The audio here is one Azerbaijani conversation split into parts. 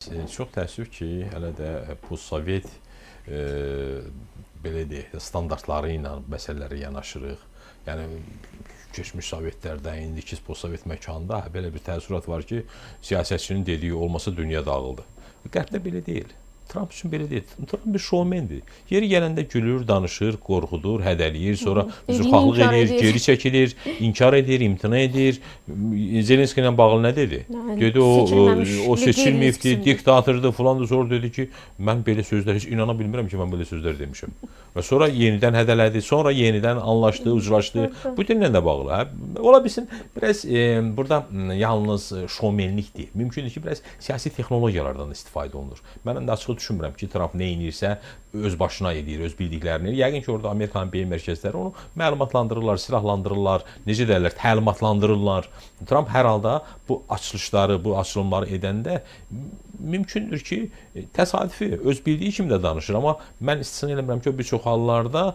Çox təəssüf ki, hələ də bu Sovet belə deyək, standartları ilə məsələlərə yanaşırıq. Yəni keçmiş Sovetlərdə, indiki postsovet məkanda belə bir təəssürat var ki, siyasətçinin dediyi olmasa dünya dağıldı. Qərbdə belə deyil. Trump üçün belə deyil. Trump bir şoumendir. Yeri gələndə gülür, danışır, qorxudur, hədələyir, sonra üzrxahlıq edir, geri çəkilir, inkar edir, imtina edir. Zelenski ilə bağlı nə dedi? Dedi o seçilməyibdi, diktatordur falan da sonra dedi ki, mən belə sözlər heç inana bilmirəm ki, mən belə sözlər demişəm. Və sonra yenidən hədələdi, sonra yenidən anlaşdı, uclaşdı. Bu dinlə də bağlı. Ola bilsin, biraz burada yalnız şoumenlikdir. Mümkündür ki, biraz siyasi texnologiyalardan istifadə olunur. Mənim də açıq düşünmürəm ki, Trump nə edirsə öz başına edir, öz bildiklərini. Yəqin ki, orada Amerikanın beyin mərkəzləri onu məlumatlandırırlar, silahlandırırlar, necə deyirlər, təlimatlandırırlar. Trump hər halda bu açılışları, bu açılımları edəndə mümkündür ki, təsadüfi, öz bildiyi kimi də danışır. Amma mən istisna eləmirəm ki, bir çox hallarda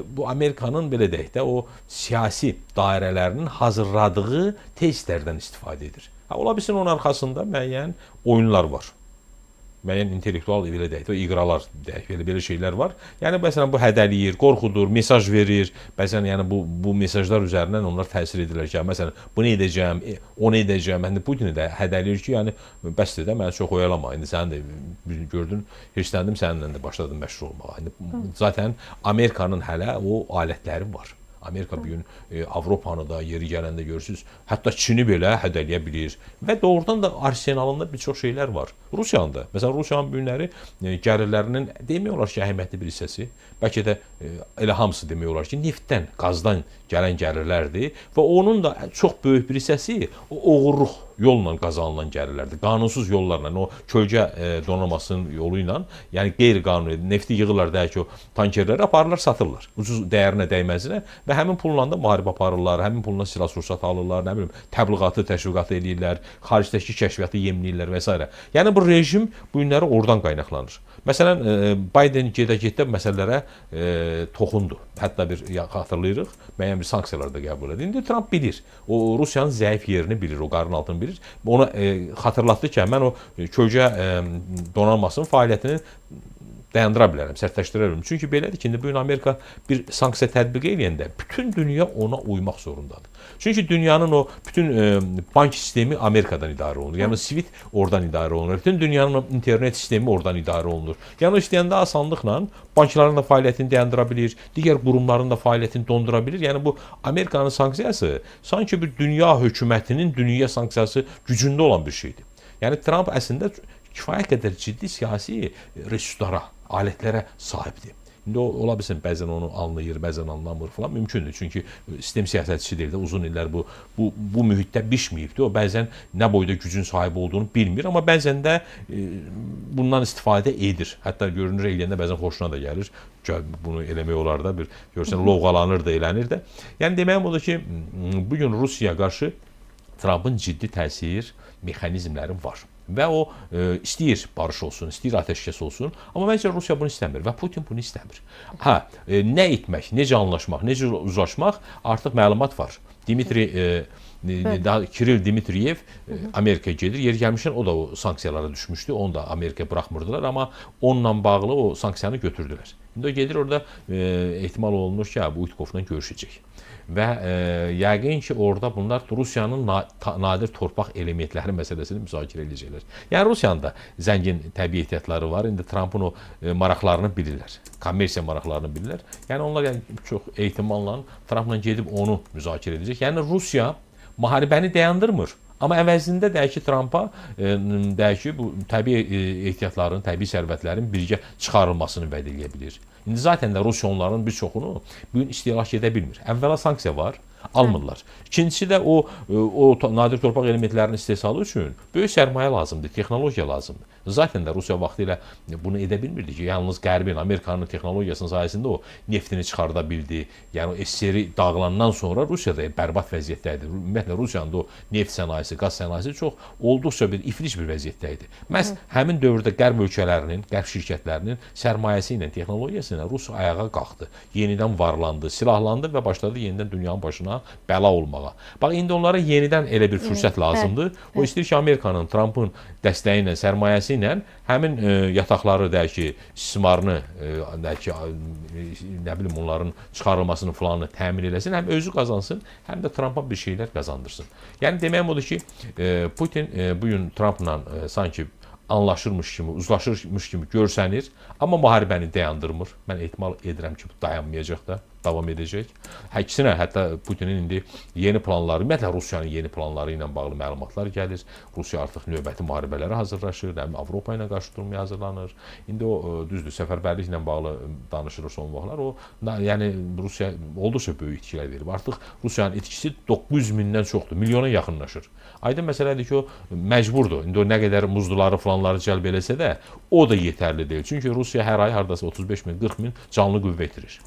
bu Amerikanın belə deyək də o siyasi dairələrinin hazırladığı testlərdən istifadə edir. Ola bilsin onun arxasında müəyyən oyunlar var. Müəyyən intellektual belə deyək də, iqralar deyək, belə şeylər var. Yəni məsələn bu hədələyir, qorxudur, mesaj verir. Bəzən yəni bu mesajlar üzərindən onlar təsir edirlər ki, məsələn bunu edəcəm, onu edəcəm. Yəni Putini də hədələyir ki, yəni bəsdir də məni çox oyalama. İndi sən də gördün, hirsləndim səninlə də başladım məşğul olmağa. İndi zaten Amerikanın hələ o alətləri var. Amerika bu gün Avropanı da yeri gələndə görürsünüz, hətta Çini belə hədələyə bilir. Və doğrudan da arsenalında bir çox şeylər var. Rusiyanın da. Məsələn, Rusiyanın bu günləri gəlirlərinin demək olar ki, əhəmiyyətli bir hissəsi, bəlkə də elə hamısı demək olar ki, neftdən, qazdan gələn gəlirlərdir və onun da çox böyük bir hissəsi o oğurluq yolla qazanılan gəlirlərdir. Qanunsuz yollarla, o kölgə donanmasının yolu ilə, yəni qeyri-qanuni nefti yığırlar deyək ki, o tankerlərə aparırlar, satırlar. Ucuz dəyərinə, dəyməzinə və həmin pulla da müharibə aparırlar, həmin pulla silah-sursat alırlar, nə bilim, təbliğatı, təşviqatı eləyirlər, xaricdəki kəşfiyyatı yemləyirlər və s. Yəni bu rejim bu günləri oradan qaynaqlanır. Məsələn, Biden gedə-gedə məsələlərə toxundu. Hətta bir xatırlayırıq, müəyyən bir sanksiyalar da qəbul edildi. İndi Trump bilir, o Rusiyanın zəif yerini bilir, o qarın altını bilir. Ona xatırlatdı ki, mən o kölgə donanmasının fəaliyyətini dayandıra bilərəm, sərtləşdirə bilərəm. Çünki belədir ki, indi bu gün Amerika bir sanksiya tətbiq edəndə bütün dünya ona uymaq zorundadır. Çünki dünyanın o bütün bank sistemi Amerikadan idarə olunur. Yəni SWIFT oradan idarə olunur. Bütün dünyanın internet sistemi oradan idarə olunur. Yəni istəyəndə asanlıqla bankların da fəaliyyətini dayandıra bilir, digər qurumların da fəaliyyətini dondura bilir. Yəni bu Amerikanın sanksiyası sanki bir dünya hökumətinin dünya sanksiyası gücündə olan bir şeydir. Yəni Trump əslində kifayət qədər ciddi siyasi resurslara, alətlərə sahibdir. İndi ola bilsin, bəzən onu anlayır, bəzən anlamır falan, mümkündür. Çünki sistem siyasətçisi deyil də, uzun illər bu mühitdə bişməyibdir. O bəzən nə boyda gücün sahibi olduğunu bilmir, amma bəzən də bundan istifadə edir. Hətta görünür, eləyəndə bəzən xoşuna da gəlir. Bunu eləmək olar da, bir görsən, lovğalanır da, elənir də. Yəni deməyim odur ki, bugün Rusiyaya qarşı Trumpın ciddi təsir mexanizmləri var. Və o istəyir barış olsun, istəyir ateşkəs olsun. Amma məncə Rusiya bunu istəmir və Putin bunu istəmir. Nə etmək, necə anlaşmaq, necə uzlaşmaq artıq məlumat var. Kiril Dimitriyev Amerikaya gedir. Yeri gəlmişdən o da o sanksiyalara düşmüşdü. Onu da Amerikaya buraxmırdılar, amma onunla bağlı o sanksiyanı götürdülər. İndi o gedir orada ehtimal olunur ki, bu Utkovla görüşəcək. Və yəqin ki, orada bunlar Rusiyanın nadir torpaq elementləri məsələsini müzakirə edəcəklər. Yəni Rusiyanın da zəngin təbii ehtiyatları var. İndi Trumpın o maraqlarını bilirlər, kommersiya maraqlarını bilirlər. Yəni onlar çox ehtimalla Trumpla gedib onu müzakirə edəcək. Yəni Rusiya müharibəni dayandırmır. Amma əvəzində deyək ki, Trumpa deyək ki, bu təbii ehtiyatların, təbii sərvətlərin birgə çıxarılmasını vəd edə bilir. İndi zaten də Rusiya onların bir çoxunu bu gün istehlak edə bilmir. Əvvəla sanksiya var, almırlar. İkincisi də o nadir torpaq elementlərinin istehsalı üçün böyük sərmayə lazımdır, texnologiya lazımdır. Zaten də Rusiya vaxtilə bunu edə bilmirdi ki, yalnız Qərbin, Amerikanın texnologiyasının sayəsində o neftini çıxarda bildi. Yəni o SSR dağılandan sonra Rusiya da bərbad vəziyyətdə idi. Ümumiyyətlə Rusiyanın da o neft sənayesi, qaz sənayesi çox olduqca bir iflic bir vəziyyətdə idi. Məhz həmin dövrdə Qərb ölkələrinin, Qərb şirkətlərinin sərmayəsi ilə, texnologiyası ilə Rusiya ayağa qalxdı. Yenidən varlandı, silahlandı və başladı yenidən dünyanın başına başına bəla olmağa. Bax, indi onlara yenidən elə bir fürsət lazımdır. O istəyir ki, Amerikanın, Trumpın dəstəyi ilə, sərmayəsi ilə həmin yataqları, deyək ki, istismarını, deyək ki, nə bilim, onların çıxarılmasını falanını təmin eləsin, həm özü qazansın, həm də Trumpa bir şeylər qazandırsın. Yəni, deməyim odur ki, Putin bugün Trumpla sanki anlaşırmış kimi, uzlaşırmış kimi görsənir, amma müharibəni dayandırmır. Mən ehtimal edirəm ki, bu dayanmayacaq da, davam edəcək. Əksinə, hətta Putinin indi yeni planları, ümumiyyətlə Rusiyanın yeni planları ilə bağlı məlumatlar gəlir. Rusiya artıq növbəti müharibələrə hazırlaşır, həm Avropa ilə qarşı durmaya hazırlanır. İndi o, düzdür, səfərbərlik ilə bağlı danışılır son vaxtlar. O, yəni Rusiya olduqca böyük itkilər verib. Artıq Rusiyanın itkisi 900 mindən çoxdur, milyona yaxınlaşır. Aydın məsələdir ki, o məcburdur. İndi o nə qədər muzluları falanları cəlb eləsə də, o da yetərli deyil. Çünki Rusiya hər ay hardasa 35 min, 40 min canlı qüvvə itirir.